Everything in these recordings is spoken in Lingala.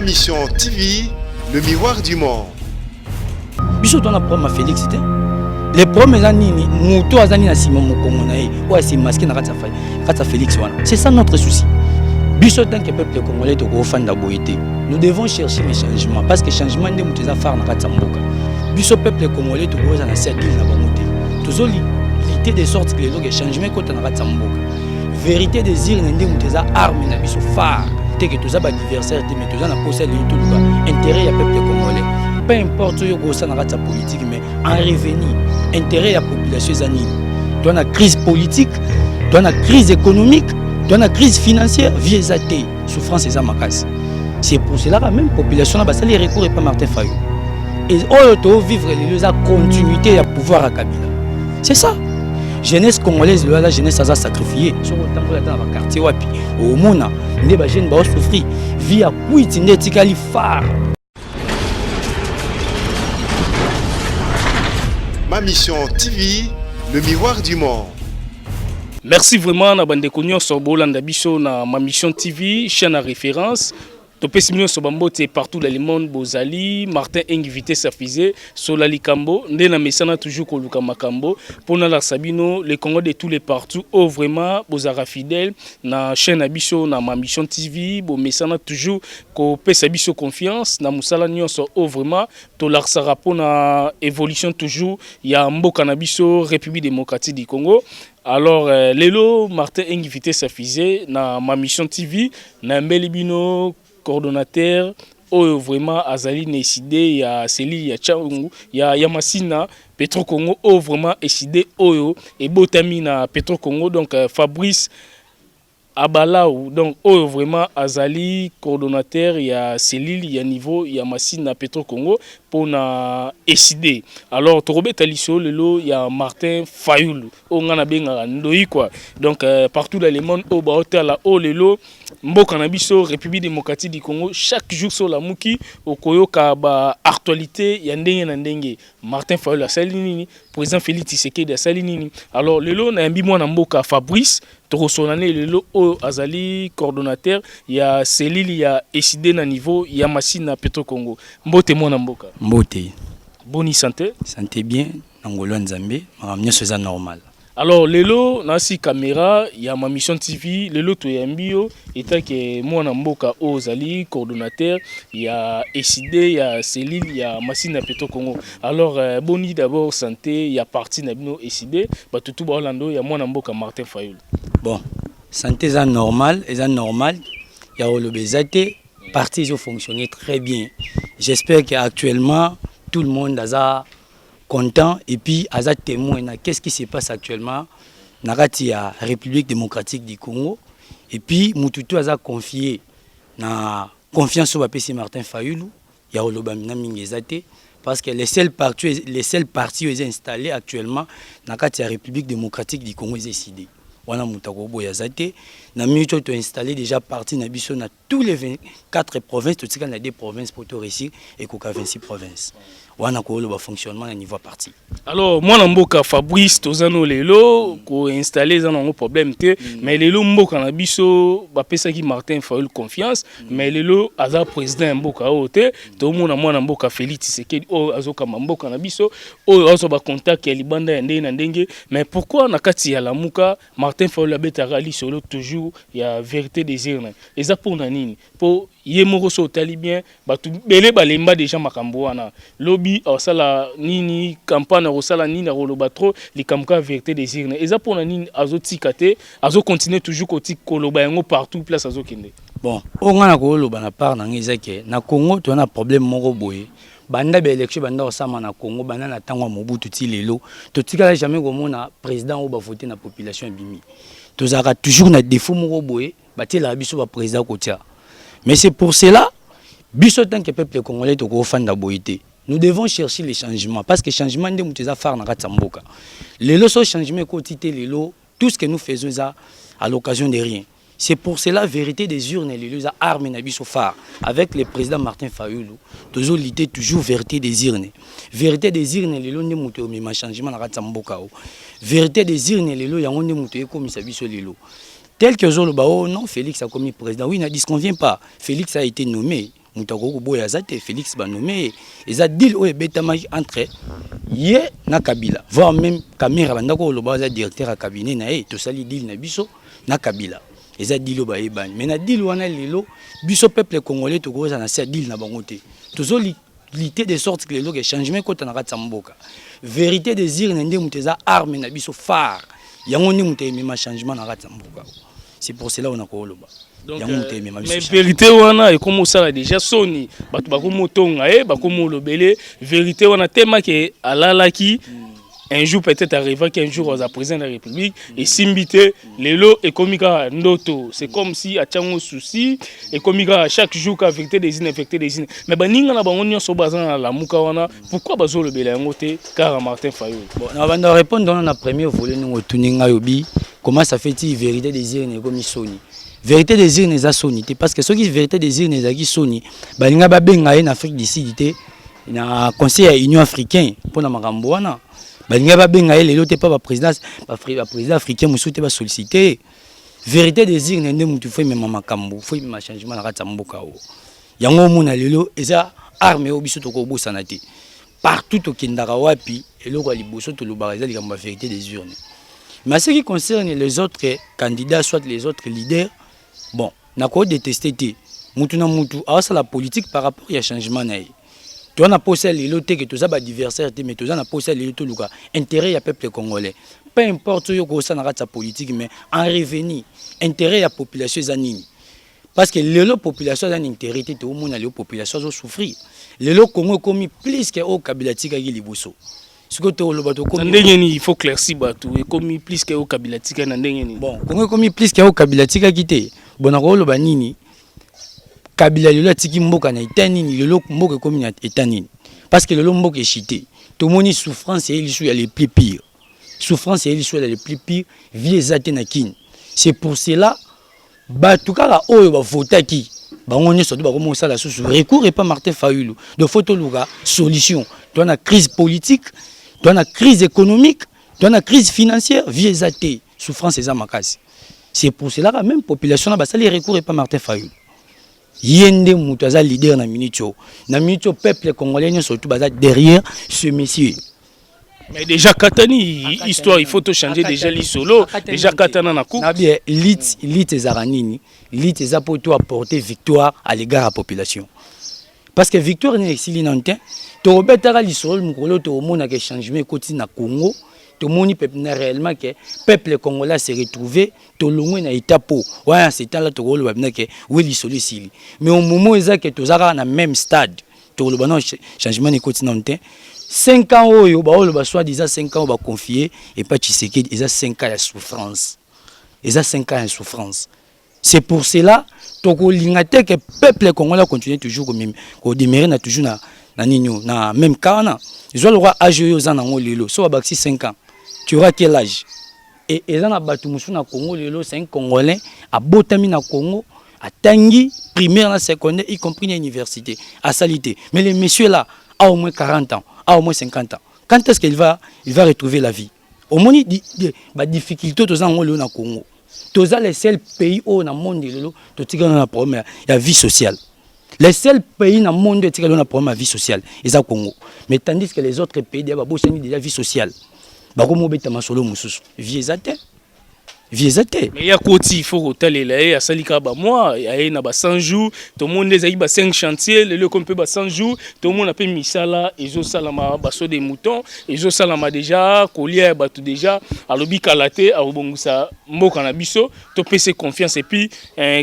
Ma mission TV, le miroir du monde. Biso ton problème à Félix c'était les problèmes anini muto azani na Simon Mokongo na ye ou c'est masqué na kata Félix wana. C'est ça notre souci. Biso tant que peuple congolais to ko fanda boité. Nous devons chercher les changements parce que changement de muto za faire na kata mboka. Biso peuple congolais to ko za na cercle na bangote. Tozoli l'idée de sorte que les changements ko na kata mboka. Vérité des îles ndé muto za arme na biso phare. Que tous les adversaires, mais tous les possèdent tout intérêt du peuple congolais. Peu importe où vous êtes dans politique, mais en revenu, intérêt de la population zanine. Dans la crise politique, dans la crise économique, dans la crise financière, vieux athées, souffrance et amakas. C'est pour cela que la même population n'a pas les recours et pas Martin Fayou. Et auto vivre la continuité du pouvoir à Kabila. C'est ça. Jeunesse congolaise, la jeunesse a sacrifié. Sur le temps dans le quartier, au Mona, les jeunes vont souffrir. Vie à Kouiti, Netikali phare. Ma mission TV, le miroir du monde. Merci vraiment à Bande Konyo sur Bolanda Bicho na Ma mission TV, chaîne à référence. Topé Simon Sobambote partout dans le monde, Bozali, Martin invité sa fusée, Solali Kambo, Ndena Messana toujours Koluka Makambo, Pona la Sabino, les Congo de tous les partout, oh vraiment, Bozara fidèle, na chaîne Abicho, na Ma mission TV, Bo Messana toujours, ko pesa Abicho confiance, na Moussala Nyonso, oh vraiment, to l'arsara na évolution toujours, ya Mboka Nabicho, République démocratique du Congo. Alors, Lelo, Martin invité sa fusée, na Ma mission TV, na Mbelibino, coordonnateur vraiment azali décidé ya Seli ya Changu ya Yamasina Petro Congo vraiment décidé oyo et botami na Petro Congo donc Fabrice Abalaou donc vraiment azali coordonnateur ya Seli ya niveau ya Yamasina Petro Congo pour na décider. Alors Torobet Taliso lelo ya Martin Fayoul on ngana benga ndoi quoi donc partout dans le monde au baota la o lelo Mboka na biso République démocratique du Congo chaque jour sur la muki okoyoka ba actualité ya ndenge na ndenge Martin Fayoul asalinini président Félix Tshisekedi asalinini alors lelo na yambi mwana mboka Fabrice torosonane lelo o azali coordonnateur ya Selili ya décidé na niveau ya Masina Petro Congo mbote mwana mboka Mbote. Boni santé. Santé bien, Nangolo Nzambe, Maramnya c'est normal. Alors, lelo, nasi caméra, il y a Ma mission TV, lelo to yambio, étant que moi Namboka Ozali, coordonnateur, il y a SID, il y a Céline, il y a Massina Petro Congo. Alors, boni d'abord santé, il y a parti Nabino SID, bah tout Orlando, il y a moi Namboka Martin Fayoul. Bon, santé est normal, il y a le Bézate, parti ils ont fonctionné très bien. J'espère qu'actuellement, tout le monde a content et puis aza témoin qu'est-ce qui se passe actuellement dans la République démocratique du Congo et puis mututu aza confié na confiance au PC Martin Fayoulou ya olobamina mingezate parce que les seuls partis installés actuellement dans la République démocratique du Congo est décidé wana mutako boya zate na minute to installé déjà parti na biso na tous les 24 provinces tout ça na des provinces pour tout réussir et koka 26 provinces wana ko le fonctionnement à niveau parti. Alors moi mboka Fabrice tozano lelo ko installer za un problème te mais lelo mboka na biso ba pesa ki Martin Fayoul confiance mais lelo aza président mboka ote to mona mwana mboka Félix Tshisekedi o azoka mboka na biso o azo ba contact ya libanda ya ndenge na ndenge mais pourquoi na kati ya lamuka Martin Fayoul abeta rali solo toujours il y a vérité des urnes et ça pour nanini pour yemoko so talibien batu belé balemba déjà makambo wana lobby osala nini campagne osala nini roloba trop les kamka vérité des urnes et ça pour nanini azo tikate azo continuer toujours koti koloba yango partout place azo kende. Bon on a koloba na part na ngezake na Congo to na problème moko boye banda be élection banda osama na Congo banda na tango Mobutu ti lelo to tikala jamais komona président ou ba voter na population bimi tozaka toujours na défaut moko boye batela biso ba président kotia. Mais c'est pour cela, biso tant que peuple congolais to ko fanda boité. Nous devons chercher les changements parce que les changements de muteza faire na katsamboka. Les lots changements quotidien les lots tout ce que nous faisons ça à l'occasion de rien. C'est pour cela vérité des urnes les lots armes na biso phare avec le président Martin Fayoulou toujours lutter toujours vérité des urnes. Vérité des urnes les lots ne muto mais changement na katsamboka. Vérité des urnes les lots ya on ne muto comme ça biso les lots. Tel que Zolo Bao, non, Félix a commis président. Oui, il ne disconvient pas. Félix a été nommé. Moutako Boya Zate, Félix Banomé, et ça deal où est bétamage entre Yé na Kabila. Voire même caméra Bandako, le bas directeur à cabinet, nae, tout ça, deal na biso, na Kabila. Et ça deal au baïban. Mais na deal ou na lilo, biso peuple congolais, tout gros, na ça deal na bangote. Tout ça, l'idée de sorte que les changements quand on a raté Samboka. Vérité désir n'ende mouteza arme na biso phare. Yango ni mouté même changement na raté Samboka. C'est pour cela on a quoi là-bas. Donc, mais vérité wana et comme ça déjà Sony batu bakomo tonga bakomo lobele vérité wana tellement que alalaki un jour peut-être arrivera qu'un jour aux président de la République et simbité lelo et komika ndoto c'est comme si a tchango souci et komika chaque jour qu'affecté des infectés des mais baninga na bango nyonso bazana la muka wana pourquoi bazo lobele ngote car Martin Fayulu bon on va répondre dans la première volet nous tuninga yobi comment ça fait-il vérité des urnes comme Sony. Vérité des urnes est Sony parce que ce qui vérité des urnes est Sony balinga babenga en Afrique du Sud na conseil à Union africain pour na makambo wana balinga babenga lelo te pas président africain musu te ba solliciter vérité des urnes ndé mutu faut même makambo faut même changement na kata mboka o yango mona lelo eza armée obiso to ko bosana te partout au kindara wapi eloko liboso to lobaraza likamba vérité des urnes. Mais ce qui concerne les autres candidats, soit les autres leaders, bon, on a quoi détester. Moutou na moutou, alors c'est la politique par rapport au changement. Tu as posé les lotés que tu as adversaire, mais tu as posé les lotés intérêt à peuple congolais. Peu importe ce que ça n'a pas politique, mais en revenu, intérêt à la population zanini. Parce que les populations ont intérêt, tout le monde a les populations ont souffert. Les Congo commis plus que au Kabila tika liboso. Il faut claircir batou et comme plus que au Kabila tika na ndengeni bon comme plus que au Kabila tika kité bonako lo banini Kabila lelo tiki mboka na etanini lelo mboka comme na etanini parce que lelo mboka chité tout moni souffrance et il soit les plus pires souffrance et il soit les plus pires vie ezate na kin c'est pour cela batou kala oyo ba votaki bango nyoso ba komo sala sous recours et pas Martin Fayulu de photo luga solution dans la crise politique. Dans la crise économique, dans la crise financière, vieux athées, souffrance et zamakasi. C'est pour cela que la même population n'a pas les recours et pas Martin Fayulu. Yende Moutaza leader na minutio. Na minutio peuple congolais surtout derrière ce monsieur. Mais déjà Katani, histoire, il faut tout changer déjà l'isolo. Déjà Katana na coup. L'élite zaranini, l'élite zapoto apporter victoire à l'égard de la population. Parce que victoire n'est pas si nantin. Tu as l'histoire de changement côté na Congo. Tu as réellement que le peuple congolais s'est retrouvé. Tu as na étapo. Ouais, c'est là tu as que oui l'histoire ici. Mais au moment où tu as na même stade, tu as changement côté nantin. 5 ans où soit disant 5 ans confié et pas Tshisekedi, ils ont 5 ans de souffrance. Ils ont 5 ans de souffrance. C'est pour cela que le peuple congolais continue toujours comme même demeurer toujours na même cas. Ils ont le droit à jouer aux ans lelo. Soit 5 ans. Tu auras quel âge? Et ils ont battu na Congo lelo, c'est un Congolais à Botami na Congo, à Tangi, primaire na secondaire, y compris l'université, à Salité. Mais les messieurs là, à au moins 40 ans, à au moins 50 ans. Quand est-ce qu'il va retrouver la vie? Au moins des difficultés aux ans na Congo. Tous les seuls pays où dans le monde qui ont un problème de vie sociale. Les seuls pays dans le monde qui ont un problème de vie sociale, c'est le Congo. Mais tandis que les autres pays ont de la vie sociale. Ils ont vie viezate. Mais il y a côté il faut hotel là et à salika ba moi il y a na ba 100 jours tout le monde les a 5 chantiers le qu'on peut ba 100 jours tout le monde a fait misala ezo salama baso des moutons ezo salama déjà collier ba tout déjà à lobi kalaté à obongusa mboka na biso to pc confiance et puis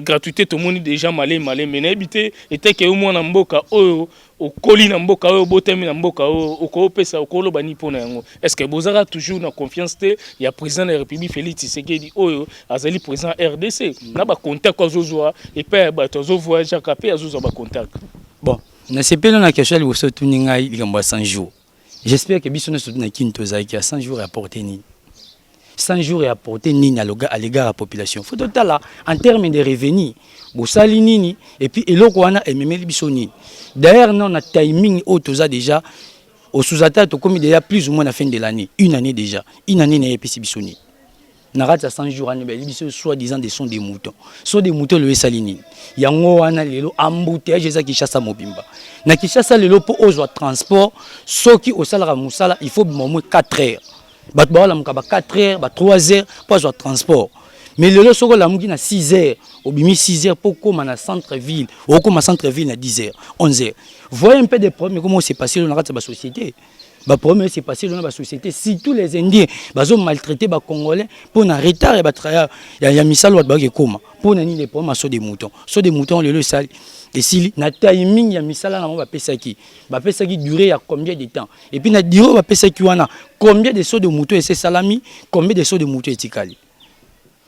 gratuité tout le monde déjà malé mais habité était que au moins na mboka oyo au coli na mboka oyo botemi na mboka oyo okopesa okolo bani pona yango est-ce que bozara toujours na confiance te ya président de la République Félix Tshisekedi oyo azali président RDC na ba contact ko zozwa et puis ba tozo voyager capé azozwa ba contact bon na sepelo na question li so tuninga likambo 100 jours j'espère que biso na so na kinto zaki à 100 jours apporter ni 100 jours et apporter nini à l'égard de la population. Faut tout là en termes de revenus, bosali nini et puis eloko wana ememeli biso nini. D'ailleurs non na timing autoza déjà au sous-attaque comme déjà plus ou moins à la fin de l'année, une année déjà, une année na epesi biso nini. Narata 100 jours soi-disant des sons des moutons. Sont des moutons le salinine. Yango wana lelo embouteillage za Kinshasa mobimba. Na Kinshasa lelo po ozwa transport soki osala musala il faut au moins 4 heures. Bat ba la mukaba 4 heures, ba 3 heures pour ozwa transport. Mais lelo soko la muki na 6 heures, obimi 6 heures pour comme na centre ville, ou comme centre ville na 10 heures, 11 heures. Voyez un peu des problèmes comment c'est passé dans la société. Le problème c'est passé dans la société. Si tous les Indiens ont maltraité les Congolais pour un retard, il y a mis ça l'autre bague comme pour les problèmes sur des moutons. Sur des moutons, le sali. Et si na timing il y a mis ça là, on va payer ça qui. Va payer ça qui durer à combien de temps. Et puis na dire on va payer ça qui wana. Combien de sauts de moutons et c'est salami, combien de sauts de moutons et tikali.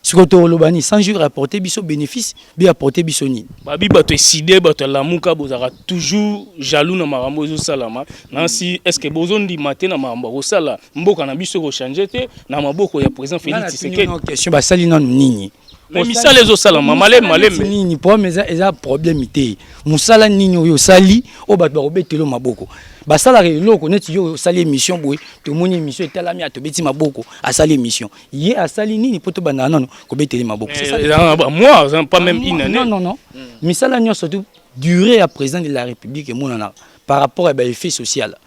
Si vous avez 100 jours apporter biso bénéfice, bien apporter bisoni. Babi bato décidé bato la muka bozara toujours jaloux na marambo zo salama. Nansi est-ce que bozon di matin na marambo ko sala mboka na biso ko changer te na maboko ya président Félix Tshisekedi. Non question ba sali non nini. Mais misala zo salama malem nini problème eza problème té. Musala nini yo sali o bato ba robetelo maboko. Basala eloko neti yo sali émission boy to moni émission etalami atobeti maboko asali émission ye asali nini poto bana non ko beteli maboko c'est ça moi pas même une année non misala nyo surtout durée à président de la République et monana par rapport à effet social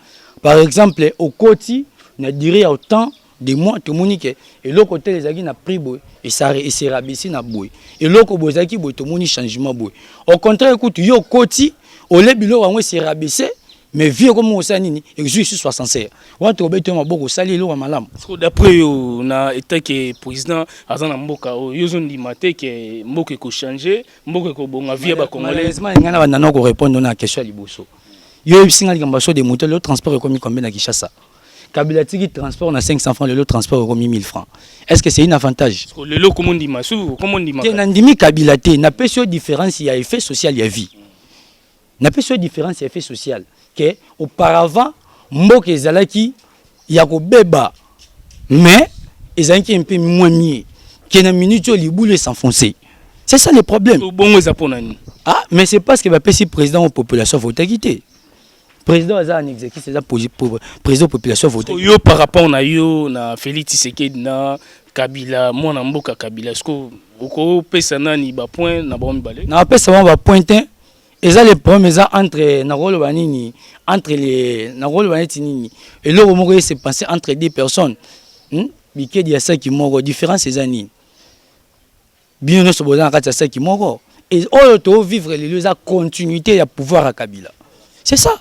par exemple au côté na durée autant de mois to moni que eloko tel ezaki na prix boy et ça et c'est rabaissé na boy eloko bozaki boy to moni changement boy au contraire écoute yo côté au lebilo wango c'est rabaissé. Mais vieux comme on nini exige 65 on to beto maboko sali lo malamu d'après na état que président azana mboka yo zondi maté que mboka ko changer mboka ko bonga vie ba congolais ngana banana ko répondre na question liboso yo singa likambaso de moto le transport comme combien na Kinshasa Kabila tiki transport na 500 francs le transport comme 1000 francs est-ce que c'est un avantage le lo comme on dit masu comme on dit ma na ndimi Kabila te na pesio différence il y a effet social il y a vie na pesio différence il y a effet social que auparavant mboka ezalaki ya ko beba mais ezalaki un peu moins mieux que na minute au liboule s'enfoncer c'est ça le problème bon ezaponani ah mais c'est parce que va passer président aux populations voter quitter président a un exécutif c'est ça pour président population voter yo par rapport na yo na Félix Tshisekedi na Kabila moi na mboka Kabila est-ce que oko pesa nani ba point na ba mibale na pesa ba pointer. Et ça les problèmes entre Narolo Banini entre les Narolo Banini et le Romoro s'est passé entre deux personnes. Biké dia ça qui mort différence ces années. Bien nous sommes dans ça qui mort et auto vivre les deux continuité à pouvoir à Kabila. C'est ça.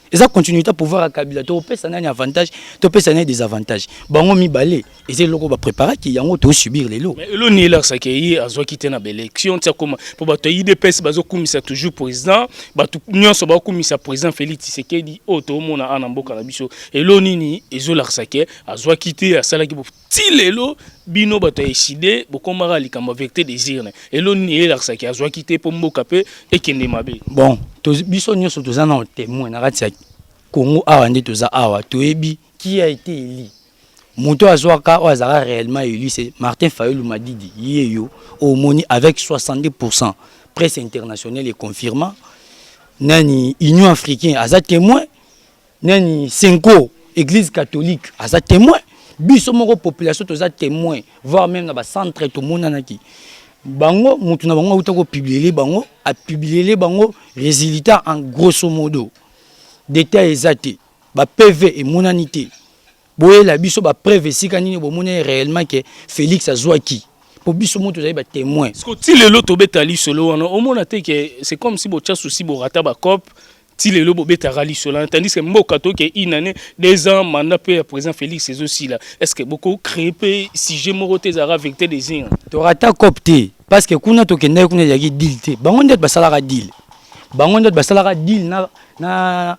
Et ça continuité à pouvoir à Kabila. Tu peux ça n'a avantage, tu peux ça n'a des avantages. Bango mi balé et c'est logo va préparer qui yango to subir les lots. Mais le ni là ça qui a zo quitter na élection ça comme pour bato IDPS bazo komisa toujours président bato nyonso ba komisa président Félix Tshisekedi auto mona ana mboka na biso et lo nini ezo la ça qui a zo quitter à sala ki ti lelo bino bato décider bokomara likamba vecteur désir et lo ni là ça qui a zo quitter pour mboka pe et kende mabe. Bon biso nyonso tozana témoin na kati ya Congo awa nde toza awa toyebi qui a été élu moto azwaka o azara réellement élu c'est Martin Fayulu Madidi yeyo au moni avec 62% presse internationale et confirmant nani Union africaine aza témoin nani Senko église catholique aza témoin biso moko population toza témoin voire même na ba centre to monanaki bango mutu na bango utako publier bango a publier bango résultat en grosso modo détail exact ba PV et monanité boye la biso ba preuve sika nini bo mona réellement que Félix azwaki pour biso moto za ba témoin parce que ti lelo to betali solo wana o mona te que c'est comme si bo tcha souci bo rata ba cop ti lelo bo betali solo tandis que mboka to que une année 2 ans mandat pe président Félix c'est aussi là est-ce que beaucoup créé si j'ai moroté zara vecteur des signes to rata copté parce que kuna to kende kuna yaki deal te bango ndet basala deal bango ndet basala deal na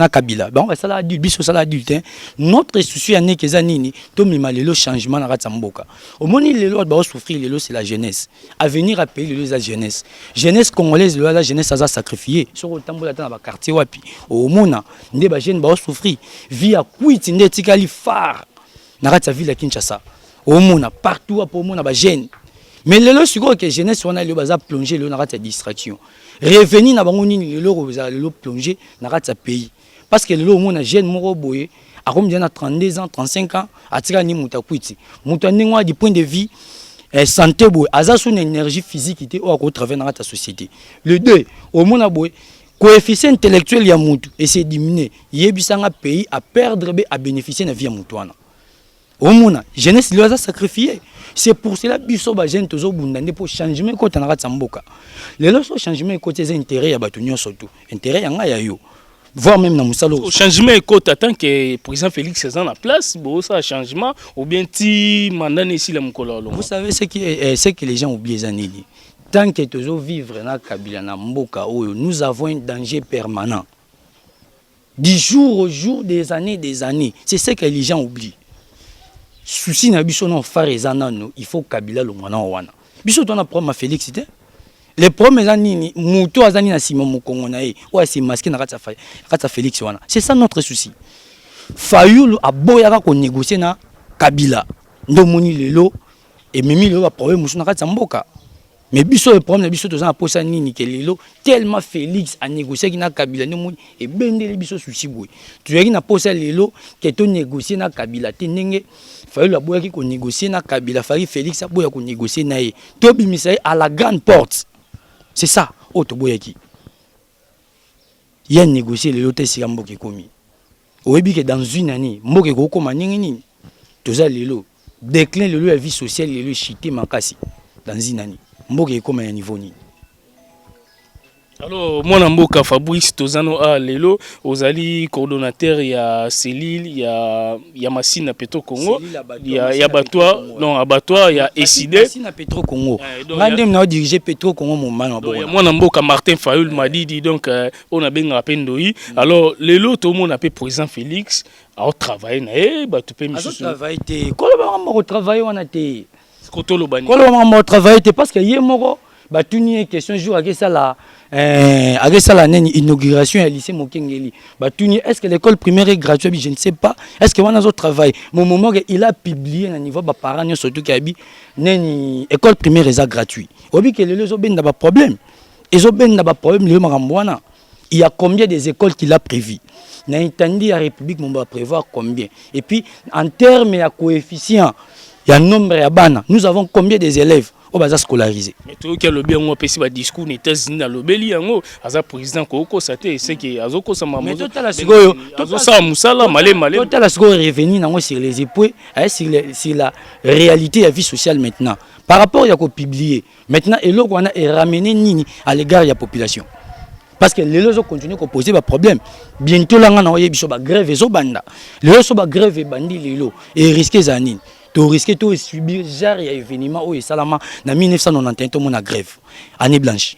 Kabila bango basala deal biso sala deal te notre souci année que zanini to mima lelo changement na ratsa mboka au moni lelo ba souffrir lelo c'est la jeunesse avenir à payer lelo la jeunesse congolaise la jeunesse a sacrifié sur le tambola dans ba quartier wapi au mona nde ba jeune ba souffrir via kuiti nde tikali phare na ratsa ville à Kinshasa au mona partout pour mona ba jeune. Mais le second que jeunesse on a le bazar plonger le narate distraction. Revenir na bango nini le baza le plonger narate pays parce que le monde jeune moko boye akomi déjà na 32 ans 35 ans atika ni muta kwiti muta ndengwa du point de vue santé boy aza son énergie physique était au ko travailler dans ta société. Le 2 au mona boy coefficient intellectuel ya mutu et c'est diminuer yebisanga pays à perdre à bénéficier na vie ya mutu wana. Au mona jeunesse lui a sacrifié. C'est pour cela biso ba jeune tozo bundande pour changement ko tanaka tsamboka. Le loso changement ko tes intérêt ya batunyo surtout. Intérêt ya nga ya yo. Voire même dans Moussalo. Au changement écoute attend que président Félix Cézanne en la place, bon ça changement ou bien ti mandat ici la mukolo. Vous savez ce que les gens oublient zaneli. Tant que toujours vivre na Kabila na mboka oyo, nous avons un danger permanent. Du jour au jour, des années. C'est ce que les gens oublient. Souci na biso non farezana no, il faut Kabila le mwana wana. Biso to na problème Félix c'était. Les problèmes zanini muto azani na Simon Mukongo na ye ou c'est masqué na kata Félix wana. C'est ça notre souci. Fayulu aboyaka ko négocier na Kabila. Ndo moni lelo et memi lelo ba problème musu na kata mboka. Mais biso le problème biso to za posa nini ke lelo tellement Félix a négocié na Kabila ndo moni et bendele biso souci boy. Tu yaki na posa lelo ke to négocier na Kabila te ndenge Fayulu aboyaki ko négocier na Kabila fari Félix aboya ko négocier na ye. To bimisa à la grande porte. C'est ça, Otoboyaki. Il y a négocié le loté si Mboke komi. Oebi que dans une année, Mboke ko koma nini. Toza lelo. Déclin le la vie sociale et le chité makasi dans une année. Mboke koma à niveau ni. Alors, mon amboka Fabrice Tozano a lelo, ozali coordonnateur ya Cellil, ya Massine à Petro Congo, ya Abattoir, non Abattoir, ya Eside. Massine à Petro Congo. Randem na diriger Petro Congo mon man. Mon amboka Martin Fayul m'a dit donc on a bien appelé Ndoi. Alors lelo tout le monde appelle président Félix a travaillé na ba tu peux me travailler te. Koloba mo travailler wana te. Kotolo bani. Koloba mo travailler te parce que yé moko ba tuni question jour avec ça la avec ça la inauguration à lycée Mokengeli. Bah tuni est-ce que l'école primaire est gratuite? Je ne sais pas. Est-ce que on a d'autres travail? Mon moment il a publié à niveau ba parents surtout qui neni école primaire est gratuit. Obi que les autres ben pas problème. Les autres ben pas problème le marambouana. Il y a combien des écoles qu'il a prévues? Na entendu la République mon va prévoir combien? Et puis en termes de coefficient, il y a nombre de bana. Nous avons combien des élèves? On va scolariser. Mais tout qui a le bien on peut pas discours n'était dans le beli yango aza président ko saté c'est que azoko sama mais total la sigoyo azo sa musala malé total la sigoyo revenir nango sur les épaules sur la réalité de la vie sociale maintenant par rapport à ko publier maintenant et là on a ramené nini à l'égard de la population parce que les gens continuent à poser des problèmes bientôt là on a biso ba grève et zo banda les so ba grève et bandi lelo et risquer zanine tu risques de subir genre il y a événement au Salama en 1991 tout le monde a grève année blanche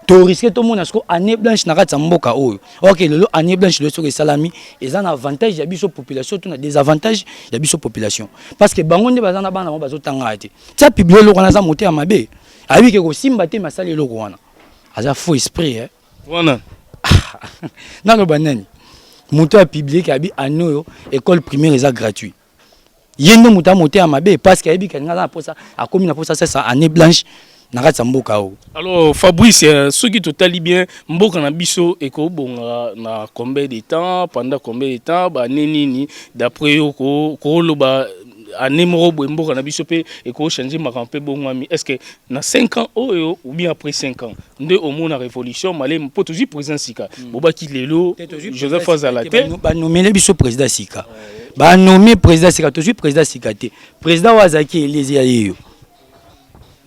tu risques tout le monde année blanche na kati mboka oyo OK le année blanche le sur salami et un avantage ya biso population tout na désavantage ya biso population parce que bango nde bazana bana mo bazotanga ate ça publier lo kana za moté amabe abi ke ko simba te masali lo wana aza faux esprit hein wana na lo banani moto a publié ka bi anoyo école primaire est gratuit yende muta moté amabe parce que yebi kanga na posa a komi na posa ça année blanche na kati mboka o. Alors Fabrice ce qui totali bien mboka na biso eko bonga na combien de temps pendant combien de temps ba nini d'après ko loba année moko mboka na biso pe eko changer makampe bongami est-ce que na 5 ans ou bien après 5 ans nde au monde la révolution malé po toujours président Sika boba ki lelo Joseph Azalate ba nommer biso président Sika ba nommer président Sika toujours président Sika te président Wazaki Elise ayeyo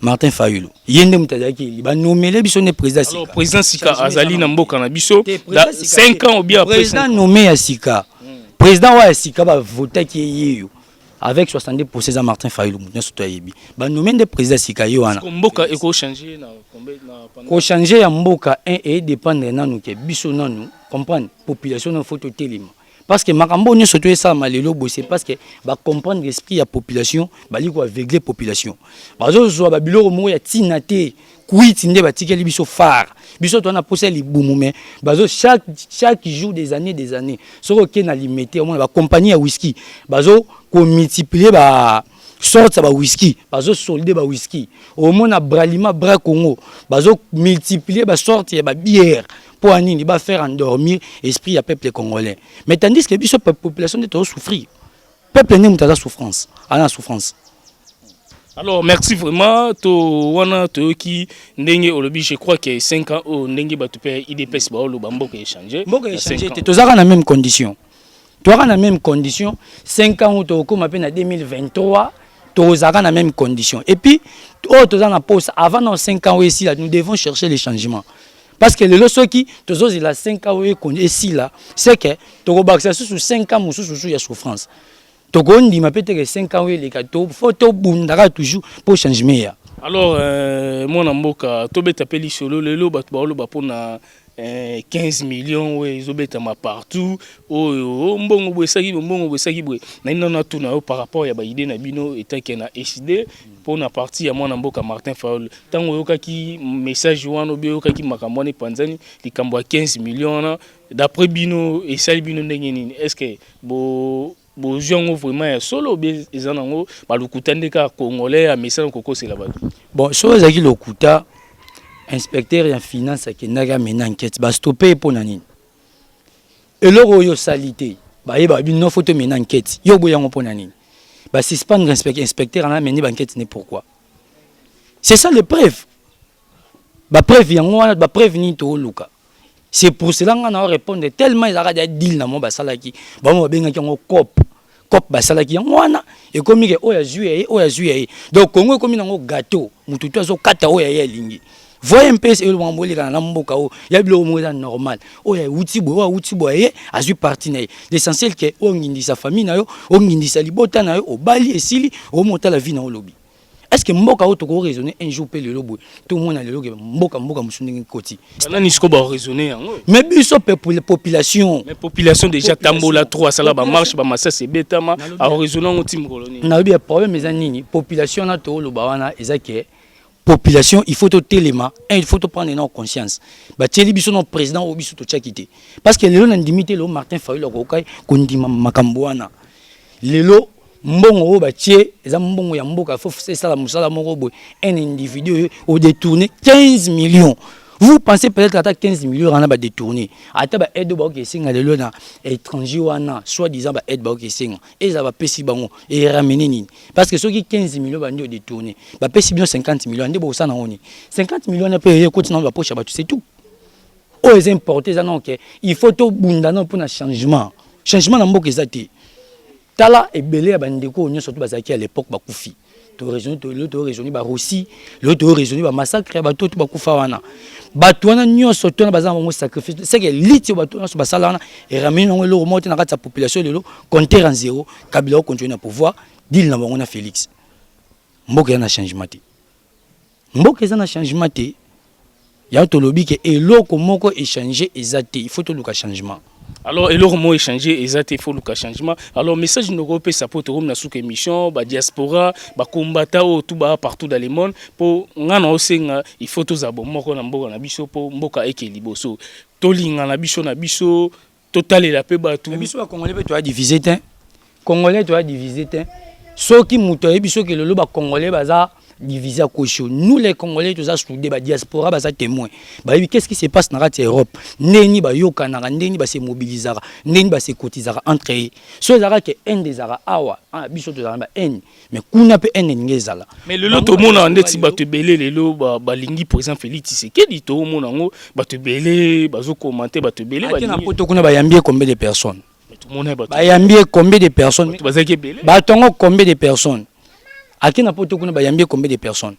Martin Fayulu yende mutazaki ba nommer biso ne président Sika alors président Sika azali na mboka na biso 5 ans ou bien après président nommé ya Sika président wa Sika ba voter ki yeyo avec 70% à Martin Fayulu nous surtout yebi ba nommer de président Sika yo wana mboka eko changer na combien na ko changer ya mboka et dépendre nanu ke biso nanu comprendre population no faut telema parce que makambo ni surtout ça malelo bosser parce que ba comprendre l'esprit ya population bali ko aveugler population bazo zo ba biloko mo ya tinate kuiti nde batikeli biso phare biso to na poser li bumu mais bazo chaque jour des années soko ke na limiter au moins ba compagnie ya whisky bazo ko multiplier ba sorte ça ba whisky bazo solder ba whisky au moins na bralima bra Congo bazo multiplier ba sorte ya ba bière pour anini ba faire endormir esprit ya peuple congolais mais tandis que biso population de to souffrir peuple ne mutaza souffrance ana souffrance. Alors merci vraiment to wana to ki ndenge olobi je crois que 5 ans au ndenge batu pe IDPS ba olo bamboka échanger mboka échanger te tozaka na même condition toza na même condition 5 ans to koma pe na 2023 tozaka na même condition et puis toza na pause avant nos 5 ans ici là nous devons chercher les changements parce que le ceux qui tozo il a 5 ans ici là c'est que to baksa sous 5 ans sous ya souffrance to gondi ma peut-être 5 ans les kato photo bundaka toujours pour changement. Alors mon mboka to beta peli solo lelo batu ba olo ba pona 15 millions ouais izobetama partout mbongo bwesaki bwe na nina tuna par rapport ya ba idée na bino etake na HD pour na partie ya mwana mboka Martin Fayulu tango yokaki message wana obi yokaki makambo ne panzani likambo ya 15 millions na d'après bino esali bino ndenge nini est-ce que bo jongo vraiment ya solo bien ezanango balukutandeka congolais a message koko c'est là-bas bon chose aki lokuta inspecteur en finance qui n'a pas mené enquête ba stopper pour nani eloko yo salité ba yeba bino photo mené enquête yo boyango pour nani ba suspendre inspecteur en a mené enquête n'est pourquoi c'est ça le preuve ba preuve yango wana ba preuve ni to luka c'est pour cela qu'on a répondre tellement ils a des deal na mo ba salaki ba mo benga ki ngo cop ba salaki yango wana et comme que oya juillet donc Congo comme nango gâteau mututu azo kata oya ya lingi. Voyez un peu ce que vous voulez dans la mboka o ya bilo moza normal o ya uti bo ye azu parti na l'essentiel que o ngindi sa famille na yo o ngindi sa libota na yo o bali esili o monta la vie na o lobby. Est-ce que mboka o to ko raisonner un jour pe le lobo tout le monde na le lobo mboka musundingi koti na ni sko ba raisonner yango mais biso population mais population déjà tambola 3 sala ba marche ba massa c'est betama a raisonner on tim koloni na bi problème les nini population na to loba wana ezake population il faut tout téléma il faut tout prendre en conscience ba tieli biso no président o biso to tchakité parce que lelo na ndimité lo Martin Fayulu ko kai kondima makambo wana lelo mbongo o ba tie eza mbongo ya mboka faut c'est ça la musala moko boy un individu au détourné 15 millions. Vous pensez peut-être à 15 millions on a détourné ata ba aide ba ke singa lelo na étranger wana soit disant ba aide ba ke singa et ça va pesi bango et ramener nini parce que ceux qui 15 millions ba ndio détourné ba pesi bien 50 millions ndebo ça na oni 50 millions na payer continue ba poche ba c'est tout o les importer ça non que il faut tout bundana pour un changement na mboka ezati tala ebele ya bandeko nyo surtout bazaki à l'époque ba kufi to raisonner ba Russie l'autre raisonner ba massacre ba tout ba kufa wana bato wana nyonso tona baza bango sacrifice c'est que liti bato nyonso basala wana et ramène ngo lo remonter na kati ya population lelo compter en zéro Kabila continuer na pouvoir deal na bango na Félix mboka na changement te mboka eza na changement te ya to lobi ke eloko moko échanger ezate il faut to luka changement. Alors, et leur mot échangé, il faut le changement. Alors, message nous repère ça pour te sous émission, ba diaspora, ba combattant tout bas partout dans le monde pour ngana aussi il faut tous abonner ko na mboka na biso pour mboka ekeliboso. Tolinga na biso total la paix ba tout. Biso congolais tu as divisé tin. Congolais tu as divisé tin. Soki muto e biso ke lelo ba congolais baza divisé à cocho. Nous les Congolais tous à soudé ba diaspora ba ça témoin. Ba qu'est-ce qui se passe dans la Europe? Neni ba yoka na ndeni ba se mobilisera, neni ba se cotisera entre eux. So zara ke en des ara awa, biso to zara ba en. Mais kuna pe en ngezala. Mais le lot monde en ndeti ba te belé lelo ba lingi par exemple Félix Tshisekedi to monde ngo ba te belé ba zo commenter ba te belé ba. Na poto kuna ba yambie combien de personnes? Tout le monde ba yambie combien de personnes? Ba zaki belé. Ba tongo combien de personnes? À qui n'a pas combien de personnes?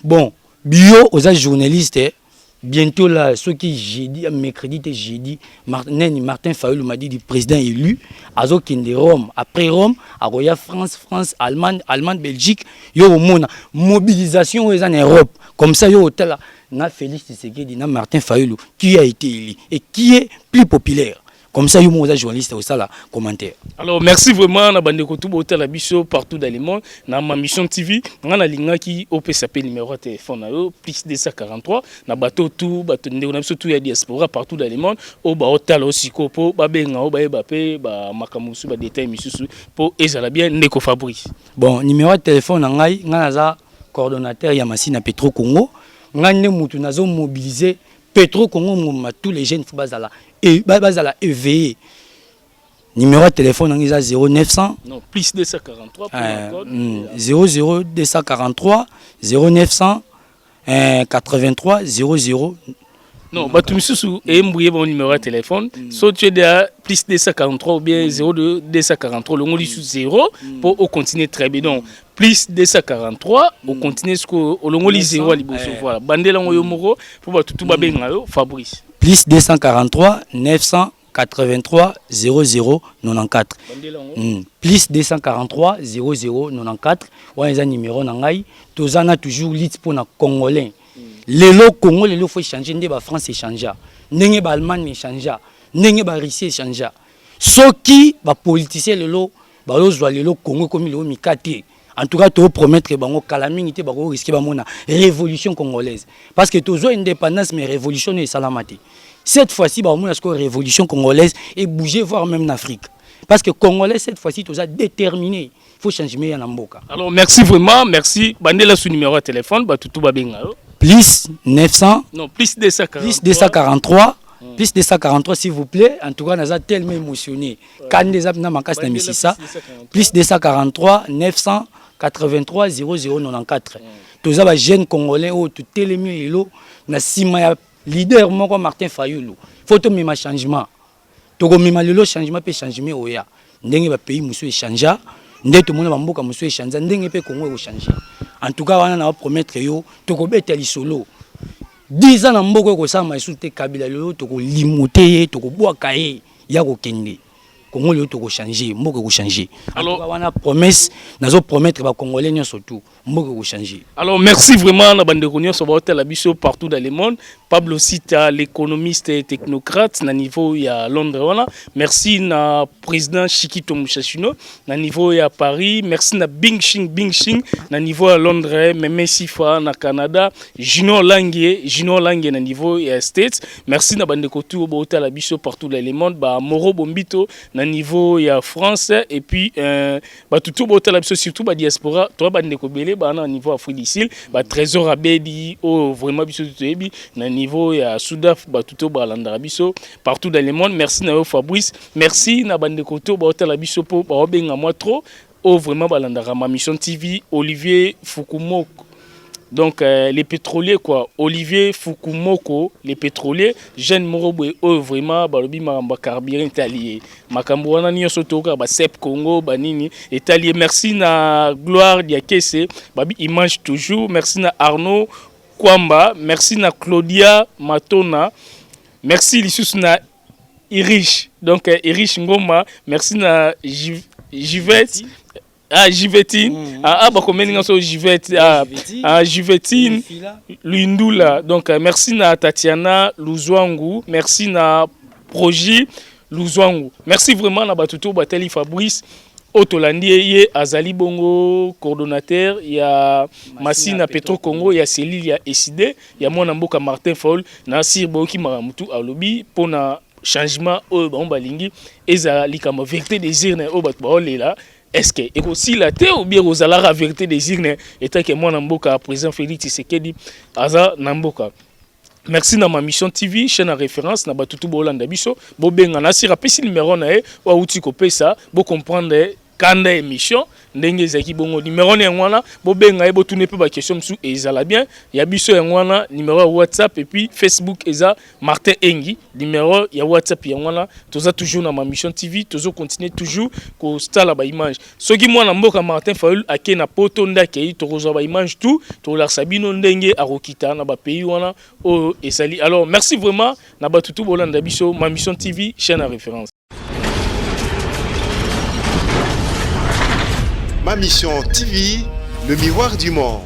Bon, bio aux journalistes, bientôt là, ceux qui j'ai dit, mercredi, j'ai dit, Martin Fayulu m'a dit, du président élu, à de Rome, après Rome, à Roya France, Allemagne, Belgique, yo au monde, mobilisation en Europe, comme ça, yo hôtel là, na Félix Tshisekedi, na Martin Fayulu, qui a été élu et qui est plus populaire. Comme ça, vous êtes journaliste au ça, commentaire. Alors, merci vraiment, na bande ko tubo hôtel Abisso partout dans le monde. Na ma mission TV, on a linga qui op s'appelle numéro de téléphone na yo plus 243 na bateau tout bateau ndeko na biso tout ya diaspora partout dans le monde. O ba hôtel aussi ko po ba benga o ba yeba pe ba makamusu ba détail misusu po ezala bien ndeko Fabrice. Bon, numéro de téléphone na ngai ngana coordonnateur ya machine à Petro Congo. Ngane mutu nazo mobiliser Petro Congo moma tous les jeunes faut bazala et bazala éveillé. Numéro de téléphone en 0900 non plus 243 pour le code 00243 0900 83 00. Non, bah tu me sous et m'bouiller mon numéro de téléphone. Soit tu es de plus 243 ou bien 0243 le nom du sous 0 pour au continuer très bien. Donc plus 243 au continuer ce que au long du 0 à liboso voilà. Bandela ngoyo moko pour tout ba benga yo Fabrice. Plus 243 983 00 94. Plus 243 00 94. Ouais, un numéro nangai. Tozana toujours lit pour na congolais. Lelo Congo lelo faut changer ndé ba France échanger. Ndenge ba Allemagne échanger. Ndenge ba Russie échanger. Soki ba politicien lelo ba lozwa lelo Congo comme lelo mikate. En tout cas, tu promettre que bango calamité ba risquer ba mona révolution congolaise parce que tozo indépendance mais révolution est salamate. Cette fois-ci ba mona ce révolution congolaise et bouger voir même en Afrique. Parce que congolais cette fois-ci toza déterminé. Faut changer mais en mboka. Alors merci vraiment, merci. Bandela sous numéro de téléphone ba tout ba benga. Plus 900 non plus 243 plus 243 plus 243 s'il vous plaît. En tout cas, nous sommes tellement émotionnés. Quand nous avons plus 243 983 0094. Tous les jeunes congolais ou tout les mieux na sima leader moko Martin Fayulu. Faut to mema changement. To ko mema lelo changement pe changement oya. Ndenge ba pays musu échanger. Ndé tout monde ba mboka musu échanger. Ndenge pe Congo ko changer. En tout cas, on a promettre yo to ko beta lisolo. 10 ans na mboko ko sama isute kabila lelo to ko limoter to ko boaka ye ya ko kende. Congo lelo to ko changer, mboko ko changer. Alors on a promesse, nazo promettre ba congolais surtout mboko ko changer. Alors merci vraiment na bande konyo so ba hôtel Abisso partout dans le monde. Pablo Sita l'économiste et technocrate na niveau ya Londres voilà. Merci na président Chikito Mushashino na niveau ya Paris. Merci na Bing Shing na niveau ya Londres, Meme Sifa na Canada, Junior Langue na niveau ya States. Merci na bande kotu ba hôtel Abisso partout dans le monde. Ba Moro Bombito na niveau ya France et puis ba tout ba hôtel Abisso surtout ba diaspora, toi bande ko belé ba na niveau Afrique du Sud, ba trésor abedi oh vraiment biso toyebi na niveau ya Soudaf batuto balanda Abisso partout dans le monde. Merci na Fabrice, merci na bande koto ba hôtel Abisso po ba benga moi trop oh vraiment balanda ma mission TV Olivier Fukumoko. Donc les pétroliers quoi, Olivier Fukumoko, les pétroliers, Jeanne Morobwe, eux vraiment balobi maramba carburant italien. Makambo wana nyonso toka ba Sep Congo banini italien. Merci na Gloire Diakese, babi image toujours. Merci na Arnaud Kwamba, merci na Claudia Matona. Merci lissus na Irish. Donc Irish Ngoma, merci na Jivette. Ah, Jivetine. Ah, bah, comment on dit Jivette? Ah, Jivetine. Lundula. Donc, merci na Tatiana Luzwangu. Merci na Proji Luzwangu. Merci vraiment na Batuto Bateli Fabrice. Otolandi ye Azali Bongo coordonnateur, il y a Massina Petro Congo, il y a Céline, il y a Eside, il y a mon amboka Martin Faul, Nasir Boki Maramutu à lobby pour na changement au Balingi et ça likama vérité des urnes au Batbaole là. Est-ce que et aussi la terre ou bien aux alara vérité des urnes étant que mon amboka président Félix Tshisekedi aza namboka. Merci na ma mission TV, chaîne à référence na batutu bolanda biso, bo benga na si rapesi numéro na e wa uti ko pesa, bo comprendre kanda émission ndenge zaki bongo numéro na ngwana bo benga e bo tune pe ba question msu ezala bien ya biso ngwana numéro ya WhatsApp et puis Facebook eza Martin Engi numéro ya WhatsApp ya ngwana toza toujours na ma mission TV tozo continuer toujours ko stala ba image soki mwana mboka Martin Faul ake na poto ndake to roza ba image tout to la sabino ndenge arokita na ba pays wana o esali. Alors merci vraiment na batutu bolanda biso ma mission TV chaîne à référence. Ma mission TV, le miroir du monde.